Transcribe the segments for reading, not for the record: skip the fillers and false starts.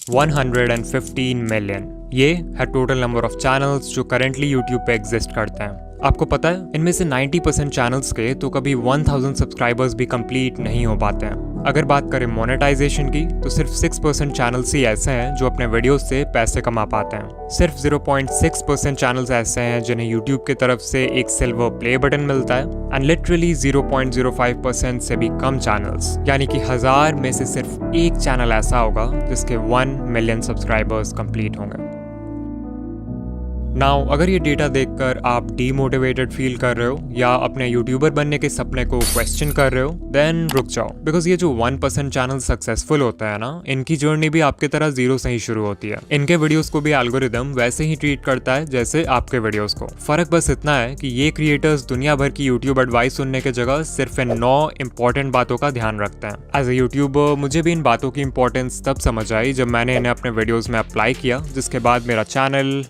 115 million. ये है total number of channels जो करेंटली यूट्यूब पे एग्जिस्ट करते हैं। आपको पता है इनमें से 90% चैनल्स के तो कभी 1000 सब्सक्राइबर्स भी कंप्लीट नहीं हो पाते हैं। अगर बात करें मोनेटाइजेशन की तो सिर्फ 6% चैनल्स ही ऐसे हैं जो अपने वीडियोस से पैसे कमा पाते हैं। सिर्फ 0.6% चैनल्स ऐसे हैं जिन्हें यूट्यूब की तरफ से एक सिल्वर प्ले बटन मिलता है एंड लिटरली 0.05% से भी कम चैनल्स, यानी कि 1000 में से सिर्फ एक चैनल ऐसा होगा जिसके 1 मिलियन सब्सक्राइबर्स कंप्लीट होंगे। नाउ अगर ये डेटा देखकर आप डीमोटिवेटेड फील कर रहे हो या अपने यूट्यूबर बनने के सपने को क्वेश्चन कर रहे हो, देन रुक जाओ, बिकॉज ये जो 1% चैनल सक्सेसफुल होता है ना, इनकी जर्नी भी आपके तरह जीरो से ही शुरू होती है। इनके वीडियोस को भी एल्गोरिदम वैसे ही ट्रीट करता है जैसे आपके वीडियोस को। फर्क बस इतना है कि ये क्रिएटर्स दुनिया भर की यूट्यूब एडवाइस सुनने की जगह सिर्फ इन 9 इंपॉर्टेंट बातों का ध्यान रखते हैं। एज ए यूट्यूबर मुझे भी इन बातों की इंपॉर्टेंस तब समझ आई जब मैंने इन्हें अपने वीडियोज में अप्लाई किया, जिसके बाद मेरा चैनल।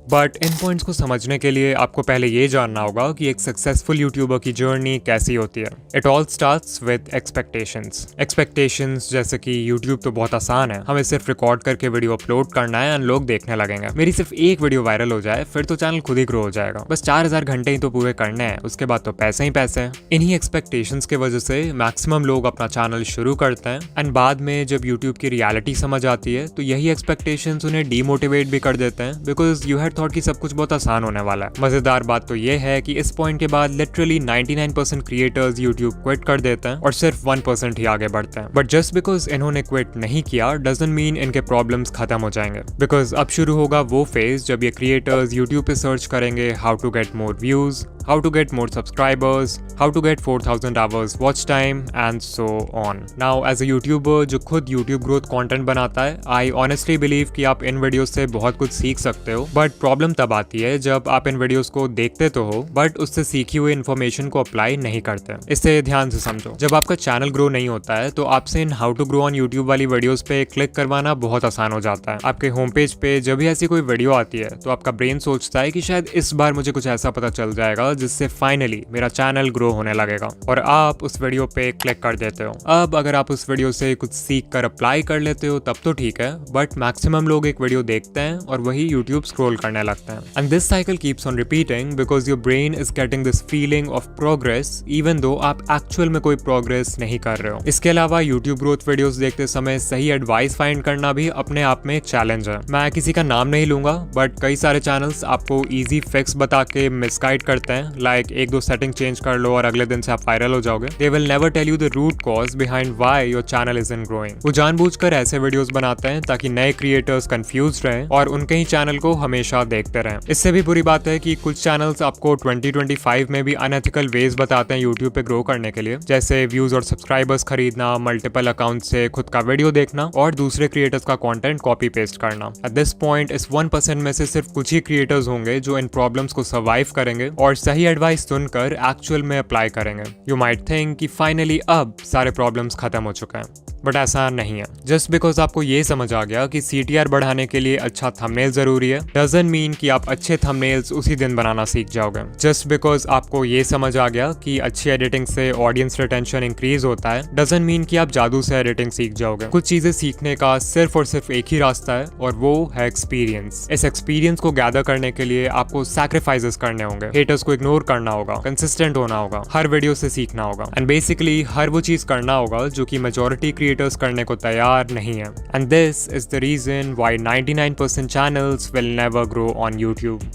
बट इन पॉइंट्स को समझने के लिए आपको पहले ये जानना होगा कि एक सक्सेसफुल यूट्यूबर की जर्नी कैसी होती है। It all starts with expectations जैसे कि यूट्यूब तो बहुत आसान है, हमें सिर्फ रिकॉर्ड करके वीडियो अपलोड करना है एंड लोग देखने लगेंगे। मेरी सिर्फ एक वीडियो वायरल हो जाए फिर तो चैनल खुद ही ग्रो हो जाएगा। बस 4000 घंटे ही तो पूरे करने हैं, उसके बाद तो पैसे ही पैसे हैं। इन्हीं एक्सपेक्टेशंस के वजह से मैक्सिमम लोग अपना चैनल शुरू करते हैं एंड बाद में जब यूट्यूब की रियलिटी समझ आती है तो यही एक्सपेक्टेशंस उन्हें डीमोटिवेट भी कर देते हैं, बिकॉज यू हैड थॉट कि सब कुछ बहुत आसान होने वाला है। मजेदार बात तो ये है कि इस पॉइंट के बाद लिटरली 99% क्रिएटर्स यूट्यूब क्विट कर देते हैं और सिर्फ 1% ही आगे बढ़ते हैं। बट जस्ट बिकॉज इन्होंने क्विट नहीं किया डजंट मीन इनके प्रॉब्लम्स खत्म हो जाएंगे, बिकॉज अब शुरू होगा वो फेज जब ये क्रिएटर्स यूट्यूब पे सर्च करेंगे how to get more views, how to get more subscribers, how to get 4000 hours watch time and so on. Now as a YouTuber जो खुद YouTube growth content बनाता है, I honestly believe कि आप इन videos से बहुत कुछ सीख सकते हो, बट प्रॉब्लम तब आती है जब आप इन वीडियोस को देखते तो हो बट उससे सीखी हुई इन्फॉर्मेशन को अप्लाई नहीं करते। इससे ध्यान से समझो, जब आपका चैनल ग्रो नहीं होता है तो आपसे इन how to grow on YouTube वाली वीडियोस पे क्लिक करवाना बहुत आसान हो जाता है। आपके होम पेज पे जब भी ऐसी कोई वीडियो आती है तो आपका ब्रेन सोचता है कि शायद इस बार मुझे कुछ ऐसा पता चल जाएगा जिससे फाइनली मेरा चैनल ग्रो होने लगेगा, और आप उस वीडियो पे क्लिक कर देते हो। अब अगर आप उस वीडियो से कुछ सीख कर अप्लाई कर लेते हो तब तो ठीक है, बट मैक्सिमम लोग एक वीडियो देखते हैं और वही यूट्यूब स्क्रॉल करने लगते हैं and this cycle keeps on repeating because your brain is getting this feeling of progress even though आप एक्चुअल में कोई प्रोग्रेस नहीं कर रहे हो। इसके अलावा यूट्यूब ग्रोथ वीडियोस देखते समय सही एडवाइस फाइंड करना भी अपने आप में एक चैलेंज है। मैं किसी का नाम नहीं लूंगा बट कई सारे चैनल्स आपको इजी फिक्स बता के मिसगाइड करते हैं, लाइक 1-2 सेटिंग चेंज कर लो और अगले दिन से आप वायरल हो जाओगे। They will never tell you the root cause behind why your channel isn't growing. वो जानबूझकर ऐसे वीडियोस बनाते हैं ताकि नए क्रिएटर्स कंफ्यूज रहें और उनके ही चैनल को हमेशा देखते रहें। इससे भी बुरी बात है कि कुछ चैनल्स आपको 2025 में भी अनएथिकल वेज बताते हैं यूट्यूब पे ग्रो करने के लिए, जैसे व्यूज और सब्सक्राइबर्स खरीदना, मल्टीपल अकाउंट से खुद का वीडियो देखना और दूसरे क्रिएटर्स का कंटेंट कॉपी पेस्ट करना। एट दिस पॉइंट इस 1% में से सिर्फ कुछ ही क्रिएटर्स होंगे जो इन प्रॉब्लम्स को सर्वाइव करेंगे और सही एडवाइस सुनकर एक्चुअल में अप्लाई करेंगे। यू माइट थिंक कि फाइनली अब सारे प्रॉब्लम्स खत्म हो चुके हैं, बट ऐसा नहीं है। जस्ट बिकॉज आपको ये समझ आ गया कि CTR बढ़ाने के लिए अच्छा थंबनेल जरूरी है डजंट मीन कि आप अच्छे थंबनेल्स उसी दिन बनाना सीख जाओगे। जस्ट बिकॉज आपको ये समझ आ गया कि अच्छी एडिटिंग से ऑडियंस रिटेंशन इंक्रीज होता है डजंट मीन कि आप जादू से एडिटिंग सीख जाओगे। कुछ चीजें सीखने का सिर्फ और सिर्फ एक ही रास्ता है और वो है एक्सपीरियंस। इस एक्सपीरियंस को गैदर करने के लिए आपको सैक्रिफाइसेस करने होंगे, हेटर्स को इग्नोर करना होगा, कंसिस्टेंट होना होगा, हर वीडियो से सीखना होगा एंड बेसिकली हर वो चीज करना होगा जो कि मेजॉरिटी क्रिएटर्स करने को तैयार नहीं है। And this is the reason why 99% channels will never grow on YouTube.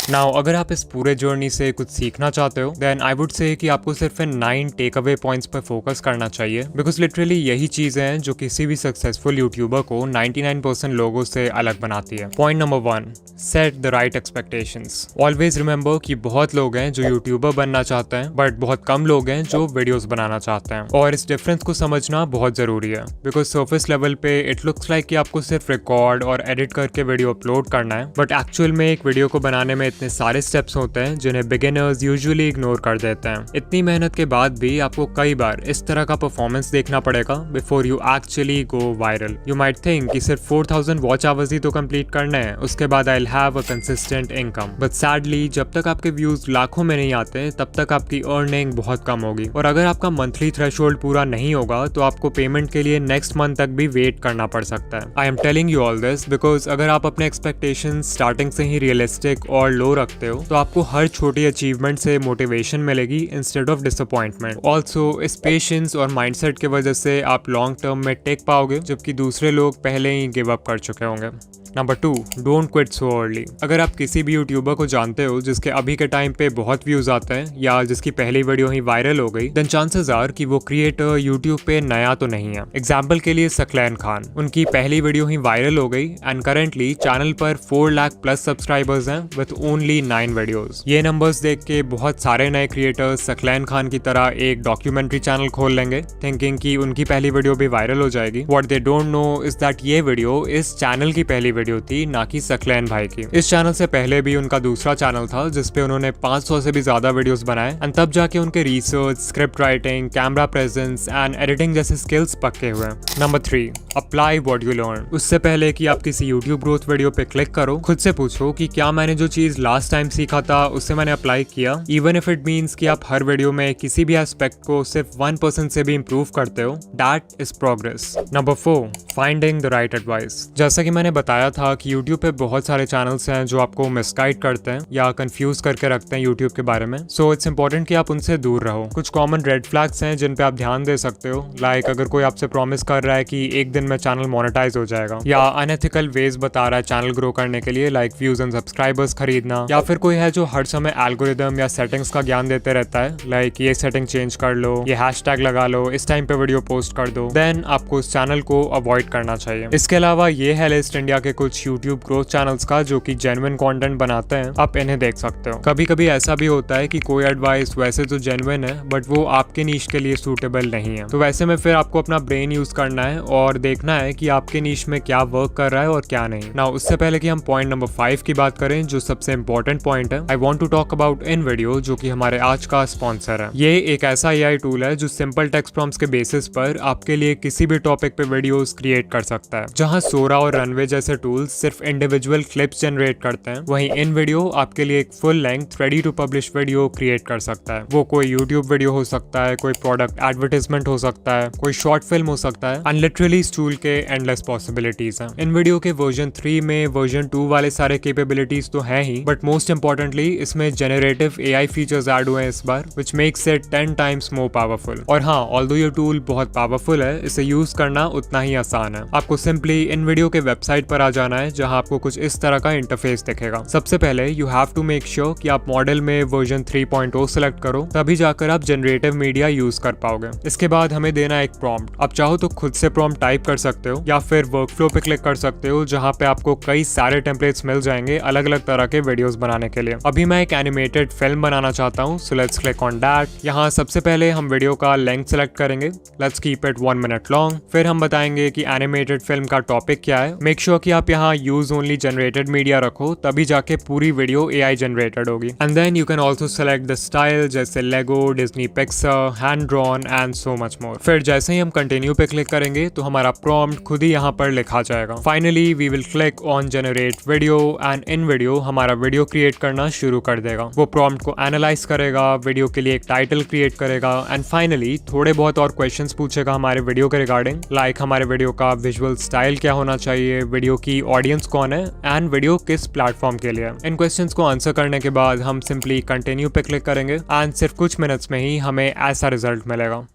Now अगर आप इस पूरे जर्नी से कुछ सीखना चाहते हो देन आई वुड से कि आपको सिर्फ इन 9 टेक अवे पॉइंट्स पर फोकस करना चाहिए, बिकॉज लिटरली यही चीजें हैं जो किसी भी सक्सेसफुल यूट्यूबर को 99% लोगों से अलग बनाती है। Point number 1, set the right expectations. Always remember कि बहुत लोग हैं जो यूट्यूबर बनना चाहते हैं बट बहुत कम लोग हैं जो वीडियोस बनाना चाहते हैं, और इस डिफरेंस को समझना बहुत जरूरी है। बिकॉज सर्फेस लेवल पे इट लुक्स लाइक कि आपको सिर्फ रिकॉर्ड और एडिट करके वीडियो अपलोड करना है, बट एक्चुअल में एक वीडियो को बनाने में इतने सारे स्टेप्स होते हैं जिन्हें बिगिनर्स यूजुअली इग्नोर कर देते हैं। इतनी मेहनत के बाद भी आपको कई बार इस तरह का परफॉर्मेंस देखना पड़ेगा before you actually go viral. You might think कि सिर्फ 4000 वॉच आवर्स ही तो कंप्लीट करने हैं, उसके बाद I will have a consistent income. But sadly जब तक आपके व्यूज लाखों में नहीं आते तब तक आपकी अर्निंग बहुत कम होगी, और अगर आपका मंथली थ्रेशोल्ड पूरा नहीं होगा तो आपको पेमेंट के लिए नेक्स्ट मंथ तक भी वेट करना पड़ सकता है। I am telling you all this because अगर आप अपने एक्सपेक्टेशन स्टार्टिंग से ही रियलिस्टिक और लो रखते हो तो आपको हर छोटी अचीवमेंट से मोटिवेशन मिलेगी इंस्टेड ऑफ डिसअपॉइंटमेंट। ऑल्सो इस पेशेंस और माइंडसेट की वजह से आप लॉन्ग टर्म में टेक पाओगे, जबकि दूसरे लोग पहले ही गिव अप कर चुके होंगे। Number 2, don't quit so early. अगर आप किसी भी यूट्यूबर को जानते हो जिसके अभी के टाइम पे बहुत व्यूज आते हैं या जिसकी पहली वीडियो ही वायरल हो गई, देन चांसेस आर कि वो क्रिएटर यूट्यूब पे नया तो नहीं है। एग्जाम्पल के लिए सकलैन खान, उनकी पहली वीडियो ही वायरल हो गई एंड करेंटली चैनल पर 4 लाख प्लस सब्सक्राइबर्स हैं विद ओनली 9 वीडियोस। ये नंबर्स देख के बहुत सारे नए क्रिएटर्स सकलैन खान की तरह एक डॉक्यूमेंट्री चैनल खोल लेंगे थिंकिंग कि उनकी पहली वीडियो भी वायरल हो जाएगी। What they don't know is that ये वीडियो इस चैनल की पहली वीडियो थी, ना कि सकलैन भाई की। इस चैनल से पहले भी उनका दूसरा चैनल था जिसपे उन्होंने 500 से भी ज्यादा वीडियोस बनाए एंड तब जाके उनके research, script writing, camera presence and editing जैसे स्किल्स पक्के हुए। Number 3, apply what you learn. उससे पहले कि आप किसी यूट्यूब ग्रोथ वीडियो पे क्लिक करो, खुद से पूछो कि क्या मैंने जो चीज लास्ट टाइम सीखा था उससे मैंने अप्लाई किया, इवन इफ इट मीन्स कि आप हर वीडियो में किसी भी एस्पेक्ट को सिर्फ 1% से भी इंप्रूव करते हो, that is progress. Number 4, finding the right advice. जैसा कि मैंने बताया था कि यूट्यूब पे बहुत सारे चैनल्स हैं जो आपको मिसगाइड करते हैं या कंफ्यूज करके रखते हैं यूट्यूब के बारे में, सो इट्स इंपॉर्टेंट कि आप उनसे दूर रहो। कुछ कॉमन रेड फ्लैग्स हैं जिन पे आप ध्यान दे सकते हो, लाइक अगर कोई आपसे प्रॉमिस कर रहा है कि एक दिन में चैनल मोनेटाइज हो जाएगा, या अनएथिकल वेज बता रहा है चैनल ग्रो करने के लिए लाइक व्यूज एंड सब्सक्राइबर्स खरीदना, या फिर कोई है जो हर समय एल्गोरिदम या सेटिंग्स का ज्ञान देते रहता है लाइक ये सेटिंग चेंज कर लो, ये हैशटैग लगा लो, इस टाइम पे वीडियो पोस्ट कर दो, देन आपको उस चैनल को अवॉइड करना चाहिए। इसके अलावा ये है लिस्ट इंडिया के कुछ यूट्यूब ग्रोथ चैनल्स का जो कि जेन्युइन कंटेंट बनाते हैं, आप इन्हें देख सकते हो। कभी कभी ऐसा भी होता है कि कोई एडवाइस वैसे तो जेन्युइन है बट वो आपके नीश के लिए सूटेबल नहीं है, तो वैसे में फिर आपको अपना ब्रेन यूज करना है और देखना है कि आपके नीश में क्या वर्क कर रहा है और क्या नहीं। नाउ उससे पहले कि हम पॉइंट नंबर 5 की बात करें जो सबसे इंपॉर्टेंट पॉइंट है, I want to talk about InVideo जो कि हमारे आज का स्पॉन्सर है। ये एक ऐसा AI टूल है जो सिंपल टेक्स्ट प्रॉम्प्ट्स के बेसिस पर आपके लिए किसी भी टॉपिक पे वीडियोस क्रिएट कर सकता है। जहां सोरा और रनवे जैसे टूल्स सिर्फ इंडिविजुअल क्लिप्स जनरेट करते हैं, वहीं इन वीडियो आपके लिए एक full length ready to publish video create कर सकता है। वो कोई यूट्यूब वीडियो हो सकता है, कोई प्रोडक्ट एडवर्टाइजमेंट हो सकता है, कोई शॉर्ट फिल्म हो सकता है, एंड लिटरली इस टूल के एंडलेस पॉसिबिलिटीज हैं। इन वीडियो के वर्जन 3 में वर्जन 2 वाले सारे कैपेबिलिटीज तो हैं ही, बट मोस्ट इंपॉर्टेंटली इसमें जेनरेटिव AI फीचर्स ऐड हुए हैं इस बार, which makes it 10 times more powerful. और हाँ, ऑल्दो ये टूल बहुत पावरफुल है, इसे यूज करना उतना ही आसान है। आपको सिंपली इन वीडियो के वेबसाइट पर आ जाना है जहां आपको कुछ इस तरह का इंटरफेस दिखेगा। सबसे पहले you have to make sure कि आप मॉडल में वर्जन 3.0 सेलेक्ट करो, तभी जाकर आप जनरेटिव मीडिया यूज कर पाओगे। इसके बाद हमें देना एक प्रॉम्प्ट। आप चाहो तो खुद से प्रॉम्प्ट टाइप कर सकते हो या फिर वर्कफ्लो पे क्लिक कर सकते हो जहां पे आपको कई सारे टेम्पलेट्स मिल जाएंगे अलग अलग तरह के वीडियोस बनाने के लिए। अभी मैं एक एनिमेटेड फिल्म बनाना चाहता हूँ, so let's click on that. यहाँ सबसे पहले हम वीडियो का लेंथ सेलेक्ट करेंगे, let's keep it 1 minute long. फिर हम बताएंगे कि एनिमेटेड फिल्म का टॉपिक क्या है। मेक श्योर कि आप यहाँ यूज ओनली जनरेटेड मीडिया रखो, तभी जाके पूरी वीडियो AI जनरेटेड होगी। And then you can also select the style जैसे Lego, Disney Pixar, hand drawn and so much more. फिर जैसे ही हम कंटिन्यू पे क्लिक करेंगे तो हमारा प्रॉम्प्ट खुद ही यहाँ पर लिखा जाएगा। Finally we will click on generate video and InVideo हमारा वीडियो क्रिएट करना शुरू कर देगा। वो प्रॉम्प्ट को एनालाइज करेगा, वीडियो के लिए एक टाइटल क्रिएट करेगा एंड फाइनली थोड़े बहुत और क्वेश्चंस पूछेगा हमारे वीडियो के रिगार्डिंग, लाइक हमारे वीडियो का विजुअल स्टाइल क्या होना चाहिए, वीडियो की ऑडियंस कौन है एंड वीडियो किस प्लेटफॉर्म के लिए। इन क्वेश्चंस को आंसर करने के बाद हम सिंपली कंटिन्यू पे क्लिक करेंगे एंड सिर्फ कुछ मिनट्स में ही हमें ऐसा रिजल्ट मिलेगा।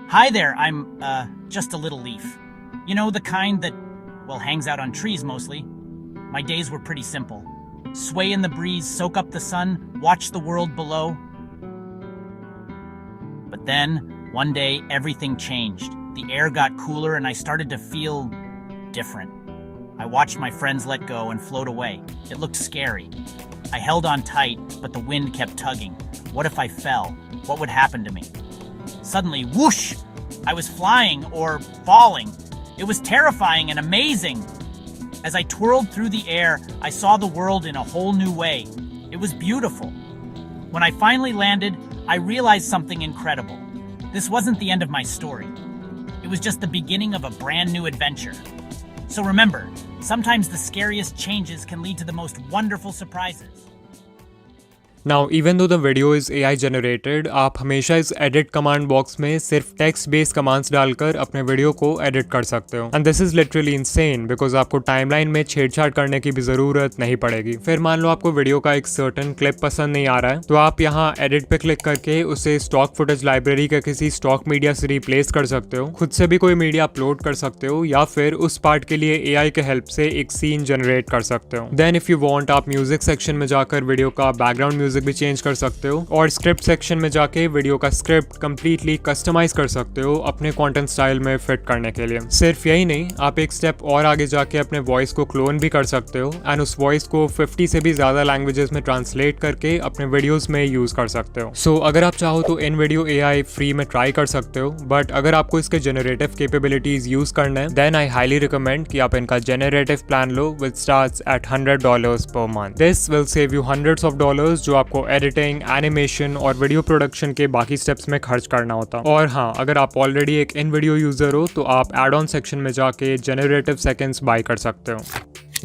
Hi there, I'm just a little leaf. You know, the kind that, well, hangs out on trees mostly. My days were pretty simple. Sway in the breeze, soak up the sun, watch the world below. But then, one day, everything changed. The air got cooler and I started to feel different. I watched my friends let go and float away. It looked scary. I held on tight, but the wind kept tugging. What if I fell? What would happen to me? Suddenly, whoosh! I was flying or falling. It was terrifying and amazing. As I twirled through the air, I saw the world in a whole new way. It was beautiful. When I finally landed, I realized something incredible. This wasn't the end of my story. It was just the beginning of a brand new adventure. So remember, sometimes the scariest changes can lead to the most wonderful surprises. Now, even though the video is AI generated, आप हमेशा इस edit command box में सिर्फ text based commands डालकर अपने video को edit कर सकते हो. And this is literally insane because आपको timeline में छेड़छाड़ करने की भी जरूरत नहीं पड़ेगी. फिर मान लो आपको वीडियो का एक certain clip पसंद नहीं आ रहा है, तो आप यहाँ edit पे क्लिक करके उसे stock footage library के किसी stock media से replace कर सकते हो, खुद से भी कोई मीडिया अपलोड कर सकते हो, या फिर उस पार्ट के लिए AI के हेल्प से एक सीन जनरेट कर सकते हो. Then if you want, आप म्यूजिक सेक्शन में जाकर वीडियो का बैकग्राउंड म्यूजिक भी चेंज कर सकते हो, और स्क्रिप्ट सेक्शन में जाके वीडियो का स्क्रिप्ट कंप्लीटली कस्टमाइज कर सकते हो अपने कंटेंट स्टाइल में फिट करने के लिए. सिर्फ यही नहीं, आप एक स्टेप और आगे जाके अपने वॉइस को क्लोन भी कर सकते हो एंड उस वॉइस को 50 से भी ज्यादा लैंग्वेजेस में ट्रांसलेट करके अपने वीडियोस में यूज कर सकते हो. सो अगर आप चाहो तो इन वीडियो AI फ्री में ट्राई कर सकते हो, बट अगर आपको इसके जेनरेटिव कैपेबिलिटीज यूज करना है, देन आई हाईली रिकमेंड कि आप इनका generative plan low with starts at $100 per month. This will save you hundreds of dollars जो आपको एडिटिंग, एनिमेशन और वीडियो प्रोडक्शन के बाकी स्टेप्स में खर्च करना होता. और हाँ, अगर आप ऑलरेडी एक इन वीडियो यूजर हो तो आप एड ऑन सेक्शन में जाके जेनरेटिव सेकेंड्स बाय कर सकते हो.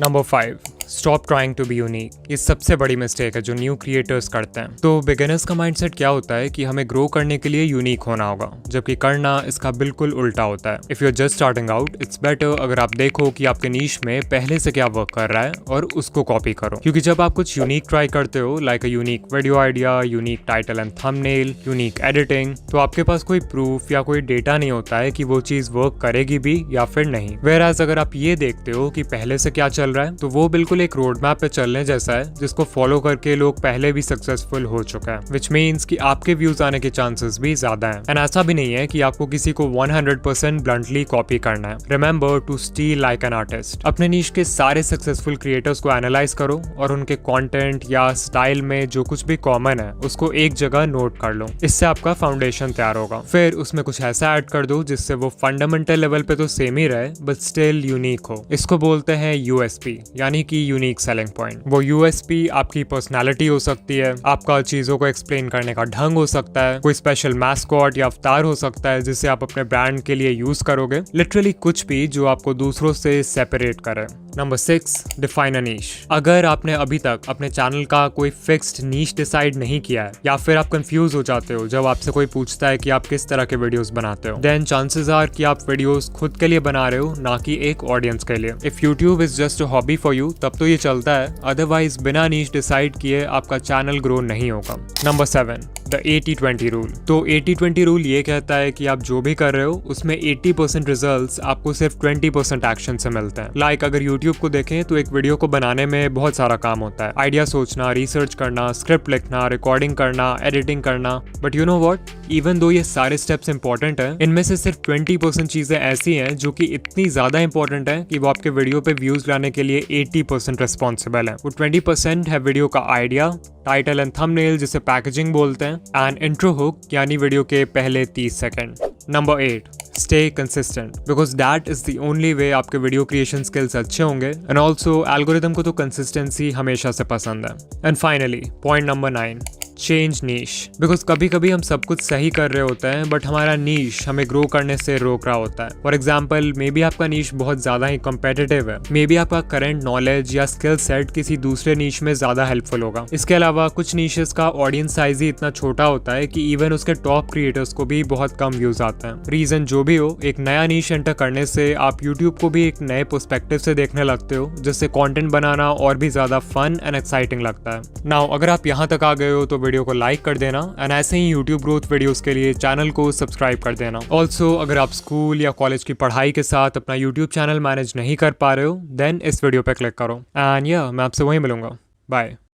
Number 5, stop trying to be unique. ये सबसे बड़ी मिस्टेक है जो न्यू क्रिएटर्स करते हैं. तो बिगिनर्स का माइंडसेट क्या होता है कि हमें ग्रो करने के लिए यूनिक होना होगा, जबकि करना इसका बिल्कुल उल्टा होता है. If you are just starting out, it's better अगर आप देखो कि आपके नीश में पहले से क्या वर्क कर रहा है और उसको कॉपी करो. क्योंकि जब आप कुछ यूनिक ट्राई करते हो, like a unique video idea, unique title and thumbnail, unique editing, तो आपके पास कोई प्रूफ या कोई डेटा नहीं होता है कि वो चीज वर्क करेगी भी या फिर नहीं. वेयरएज अगर आप ये देखते हो कि पहले से क्या चल रहा है, तो वो बिल्कुल एक रोड मैप पे चलने जैसा है जिसको फॉलो करके लोग पहले भी सक्सेसफुल हो चुका है, विच मीन्स कि आपके व्यूज आने के चांसेस भी ज्यादा हैं. एंड ऐसा भी नहीं है कि आपको किसी को 100% ब्लंटली कॉपी करना है. Remember to steal like an artist. अपने नीश के सारे सक्सेसफुल क्रिएटर्स को एनालाइज करो और उनके कंटेंट या स्टाइल में जो कुछ भी कॉमन है उसको एक जगह नोट कर लो. इससे आपका फाउंडेशन तैयार होगा. फिर उसमें कुछ ऐसा ऐड कर दो जिससे वो फंडामेंटल लेवल पे तो सेम ही रहे बट स्टिल यूनिक हो. इसको बोलते हैं USP, यानी कि यूनिक सेलिंग पॉइंट. वो USP आपकी पर्सनालिटी हो सकती है, आपका चीजों को एक्सप्लेन करने का ढंग हो सकता है, कोई स्पेशल मैस्कॉट या अवतार हो सकता है जिसे आप अपने ब्रांड के लिए यूज करोगे. लिटरली कुछ भी जो आपको दूसरों से सेपरेट करे. नंबर 6, डिफाइन अ नीश. अगर आपने अभी तक अपने चैनल का कोई फिक्स्ड नीश डिसाइड नहीं किया है, या फिर आप कंफ्यूज हो जाते हो जब आपसे कोई पूछता है कि आप किस तरह के वीडियोस बनाते हो, देन चांसेस आर कि आप वीडियोस खुद के लिए बना रहे हो, ना कि एक ऑडियंस के लिए. If YouTube is just a hobby for you, तब तो ये चलता है, अदरवाइज बिना नीश डिसाइड किए आपका चैनल ग्रो नहीं होगा. Number 7, the 80-20 rule. तो 80-20 रूल ये कहता है कि आप जो भी कर रहे हो उसमें 80% रिजल्ट्स आपको सिर्फ 20% एक्शन से मिलते हैं. लाइक अगर यूट्यूब को देखें तो एक वीडियो को बनाने में बहुत सारा काम होता है. आइडिया सोचना, रिसर्च करना, स्क्रिप्ट लिखना, रिकॉर्डिंग करना, एडिटिंग करना. But you know what, even though ये सारे स्टेप्स इंपॉर्टेंट हैं, इनमें से सिर्फ 20% चीजें ऐसी हैं जो कि इतनी ज्यादा इंपॉर्टेंट है कि वो आपके वीडियो पे व्यूज लाने के लिए 80% रिस्पॉन्सिबल है. वो 20% है वीडियो का आइडिया, टाइटल एंड थंबनेल जिसे पैकेजिंग बोलते हैं, एंड इंट्रो हुक यानी वीडियो के पहले 30 second. Number 8, stay consistent, because that is the only way आपके वीडियो क्रिएशन स्किल्स अच्छे होंगे. एंड ऑल्सो एल्गोरिदम को तो कंसिस्टेंसी हमेशा से पसंद है. And finally point number 9, change niche. Because कभी कभी हम सब कुछ सही कर रहे होते हैं बट हमारा नीश हमें ग्रो करने से रोक रहा होता है. फॉर एग्जाम्पल, मे बी आपका नीश बहुत ज्यादा ही कॉम्पिटिटिव है, मे बी आपका करंट नॉलेज या स्किल सेट किसी दूसरे नीश में ज्यादा हेल्पफुल होगा. इसके अलावा कुछ नीशेस का ऑडियंस साइज ही इतना छोटा होता है कि इवन उसके टॉप क्रिएटर्स को भी बहुत कम व्यूज आते हैं. रीजन जो भी हो, एक नया नीश एंटर करने से आप यूट्यूब को भी एक नए पर्सपेक्टिव से देखने लगते हो, जिससे कंटेंट बनाना और भी ज्यादा फन एंड एक्साइटिंग लगता है. नाउ अगर आप यहाँ तक आ गए हो तो वीडियो को लाइक कर देना, एंड ऐसे ही यूट्यूब ग्रोथ वीडियोस के लिए चैनल को सब्सक्राइब कर देना. ऑल्सो अगर आप स्कूल या कॉलेज की पढ़ाई के साथ अपना यूट्यूब चैनल मैनेज नहीं कर पा रहे हो, देन इस वीडियो पे क्लिक करो. एंड या मैं आपसे वहीं मिलूंगा. बाय.